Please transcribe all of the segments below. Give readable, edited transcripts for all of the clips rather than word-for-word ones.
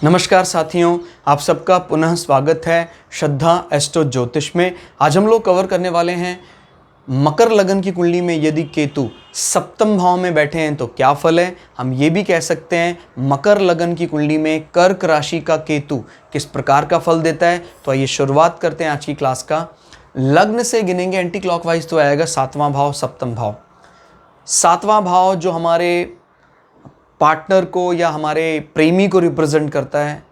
नमस्कार साथियों, आप सबका पुनः स्वागत है श्रद्धा एस्ट्रो ज्योतिष में। आज हम लोग कवर करने वाले हैं मकर लगन की कुंडली में यदि केतु सप्तम भाव में बैठे हैं तो क्या फल है। हम ये भी कह सकते हैं मकर लगन की कुंडली में कर्क राशि का केतु किस प्रकार का फल देता है। तो आइए शुरुआत करते हैं आज की क्लास का। लग्न से गिनेंगे एंटी क्लॉकवाइज तो आएगा सातवां भाव, सप्तम भाव। सातवां भाव जो हमारे पार्टनर को या हमारे प्रेमी को रिप्रेजेंट करता है,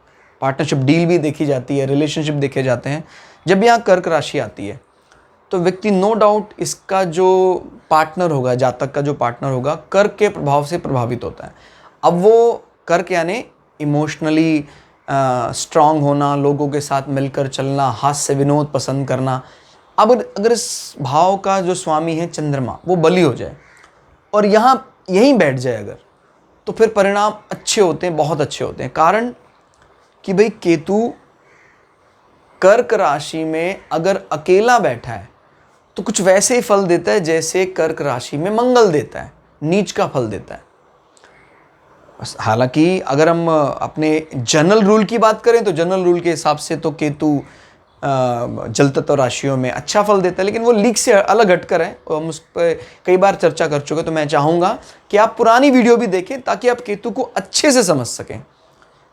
पार्टनरशिप डील भी देखी जाती है, रिलेशनशिप देखे जाते हैं। जब यहाँ कर्क राशि आती है तो व्यक्ति नो डाउट इसका जो पार्टनर होगा, जातक का जो पार्टनर होगा, कर्क के प्रभाव से प्रभावित होता है। अब वो कर्क यानी इमोशनली स्ट्रांग होना, लोगों के साथ मिलकर चलना, हास्य विनोद पसंद करना। अब अगर इस भाव का जो स्वामी है चंद्रमा वो बली हो जाए और यहाँ यहीं बैठ जाए अगर, तो फिर परिणाम अच्छे होते हैं, बहुत अच्छे होते हैं। कारण कि भाई केतु कर्क राशि में अगर अकेला बैठा है तो कुछ वैसे ही फल देता है जैसे कर्क राशि में मंगल देता है, नीच का फल देता है। हालांकि अगर हम अपने जनरल रूल की बात करें तो जनरल रूल के हिसाब से तो केतु जल तत्व राशियों में अच्छा फल देता है, लेकिन वो लीक से अलग हटकर है और हम उस पर कई बार चर्चा कर चुके। तो मैं चाहूँगा कि आप पुरानी वीडियो भी देखें ताकि आप केतु को अच्छे से समझ सकें।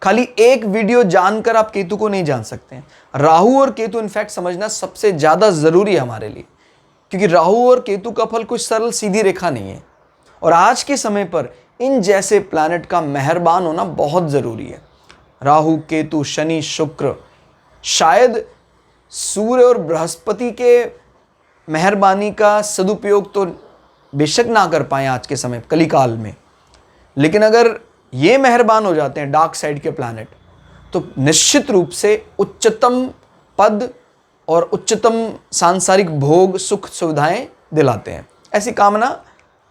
खाली एक वीडियो जानकर आप केतु को नहीं जान सकते हैं। राहु और केतु इनफैक्ट समझना सबसे ज़्यादा ज़रूरी है हमारे लिए, क्योंकि राहु और केतु का फल कुछ सरल सीधी रेखा नहीं है और आज के समय पर इन जैसे प्लैनेट का मेहरबान होना बहुत ज़रूरी है। राहु, केतु, शनि, शुक्र, शायद सूर्य और बृहस्पति के मेहरबानी का सदुपयोग तो बेशक ना कर पाए आज के समय कलिकाल में, लेकिन अगर ये मेहरबान हो जाते हैं डार्क साइड के प्लैनेट तो निश्चित रूप से उच्चतम पद और उच्चतम सांसारिक भोग, सुख, सुविधाएं दिलाते हैं। ऐसी कामना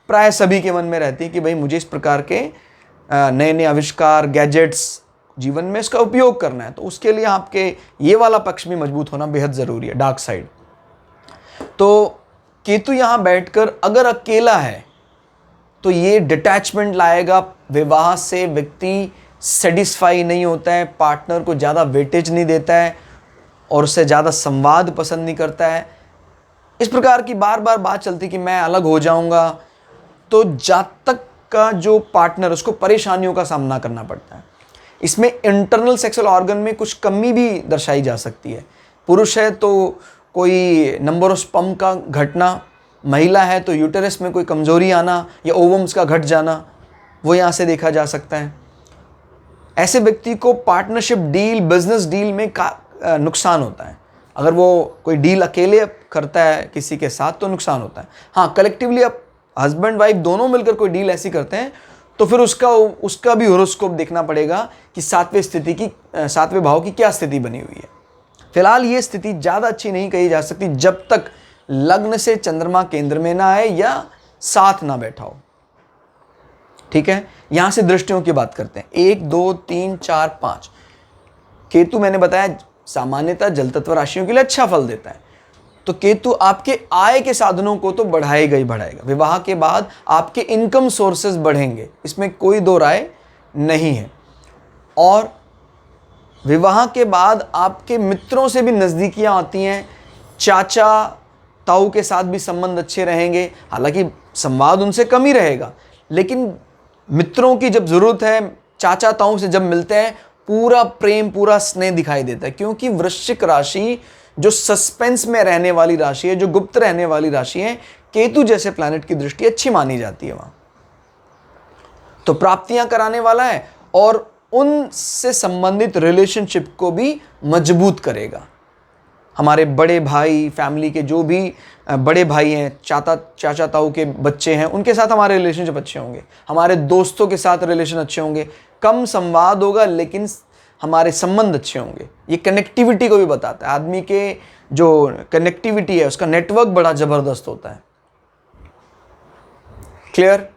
प्राय सभी के मन में रहती है कि भाई मुझे इस प्रकार के नए नए आविष्कार, गैजेट्स जीवन में इसका उपयोग करना है। तो उसके लिए आपके ये वाला पक्ष भी मजबूत होना बेहद ज़रूरी है, डार्क साइड। तो केतु यहाँ बैठकर अगर अकेला है तो ये डिटैचमेंट लाएगा। विवाह से व्यक्ति सेटिस्फाई नहीं होता है, पार्टनर को ज़्यादा वेटेज नहीं देता है और उससे ज़्यादा संवाद पसंद नहीं करता है। इस प्रकार की बार बार बात चलती कि मैं अलग हो जाऊँगा, तो जातक का जो पार्टनर उसको परेशानियों का सामना करना पड़ता है। इसमें इंटरनल सेक्सुअल ऑर्गन में कुछ कमी भी दर्शाई जा सकती है। पुरुष है तो कोई नंबर ऑफ स्पर्म का घटना, महिला है तो यूटेरस में कोई कमजोरी आना या ओवम्स का घट जाना, वो यहाँ से देखा जा सकता है। ऐसे व्यक्ति को पार्टनरशिप डील, बिजनेस डील में नुकसान होता है। अगर वो कोई डील अकेले करता है किसी के साथ तो नुकसान होता है। हाँ, कलेक्टिवली अब हस्बैंड वाइफ दोनों मिलकर कोई डील ऐसी करते हैं तो फिर उसका भी होरोस्कोप देखना पड़ेगा कि सातवें भाव की क्या स्थिति बनी हुई है। फिलहाल ये स्थिति ज़्यादा अच्छी नहीं कही जा सकती जब तक लग्न से चंद्रमा केंद्र में ना आए या साथ ना बैठा हो। ठीक है, यहां से दृष्टियों की बात करते हैं। 1, 2, 3, 4, 5। केतु मैंने बताया सामान्यतः जल तत्व राशियों के लिए अच्छा फल देता है। तो केतु आपके आय के साधनों को तो बढ़ाएगा ही बढ़ाएगा। विवाह के बाद आपके इनकम सोर्सेज बढ़ेंगे, इसमें कोई दो राय नहीं है। और विवाह के बाद आपके मित्रों से भी नज़दीकियां आती हैं। चाचा ताऊ के साथ भी संबंध अच्छे रहेंगे। हालांकि संवाद उनसे कम ही रहेगा, लेकिन मित्रों की जब ज़रूरत है, चाचा ताऊ से जब मिलते हैं, पूरा प्रेम, पूरा स्नेह दिखाई देता है। क्योंकि वृश्चिक राशि जो सस्पेंस में रहने वाली राशि है, जो गुप्त रहने वाली राशि है, केतु जैसे प्लैनेट की दृष्टि अच्छी मानी जाती है वहां। तो प्राप्तियां कराने वाला है और उनसे संबंधित रिलेशनशिप को भी मजबूत करेगा। हमारे बड़े भाई, फैमिली के जो भी बड़े भाई हैं, चाचा ताऊ के बच्चे हैं, उनके साथ हमारे रिलेशनशिप अच्छे होंगे। हमारे दोस्तों के साथ रिलेशन अच्छे होंगे। कम संवाद होगा लेकिन हमारे संबंध अच्छे होंगे। ये कनेक्टिविटी को भी बताता है। आदमी के जो कनेक्टिविटी है उसका नेटवर्क बड़ा ज़बरदस्त होता है। क्लियर?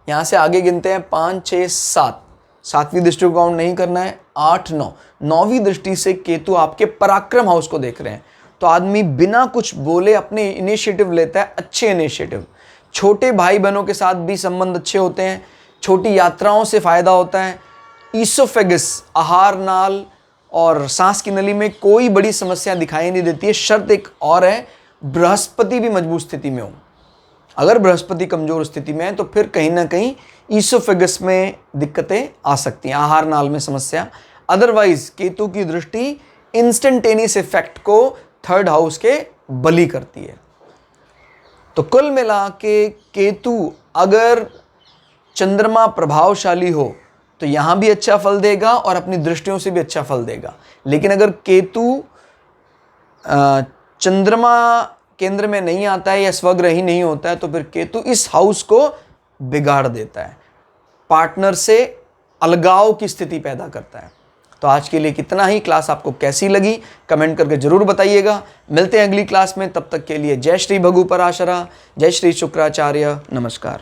यहाँ से आगे गिनते हैं 5, 6, 7। सातवीं दृष्टि को काउंट नहीं करना है। 8, 9। 9वीं दृष्टि से केतु आपके पराक्रम हाउस को देख रहे हैं। तो आदमी बिना कुछ बोले अपने इनिशिएटिव लेता है, अच्छे इनिशिएटिव। छोटे भाई बहनों के साथ भी संबंध अच्छे होते हैं। छोटी यात्राओं से फ़ायदा होता है। ईसोफेगस, आहार नाल और सांस की नली में कोई बड़ी समस्या दिखाई नहीं देती है। शर्त एक और है, बृहस्पति भी मजबूत स्थिति में हो। अगर बृहस्पति कमजोर स्थिति में है तो फिर कहीं ना कहीं ईसोफेगस में दिक्कतें आ सकती हैं, आहार नाल में समस्या। अदरवाइज केतु की दृष्टि इंस्टेंटेनियस इफेक्ट को थर्ड हाउस के बली करती है। तो कुल मिला के केतु अगर चंद्रमा प्रभावशाली हो तो यहां भी अच्छा फल देगा और अपनी दृष्टियों से भी अच्छा फल देगा। लेकिन अगर केतु चंद्रमा केंद्र में नहीं आता है या स्वग्रही नहीं होता है तो फिर केतु इस हाउस को बिगाड़ देता है, पार्टनर से अलगाव की स्थिति पैदा करता है। तो आज के लिए कितना ही। क्लास आपको कैसी लगी कमेंट करके जरूर बताइएगा। मिलते हैं अगली क्लास में, तब तक के लिए जय श्री भगु पराशरा, जय श्री शुक्राचार्य, नमस्कार।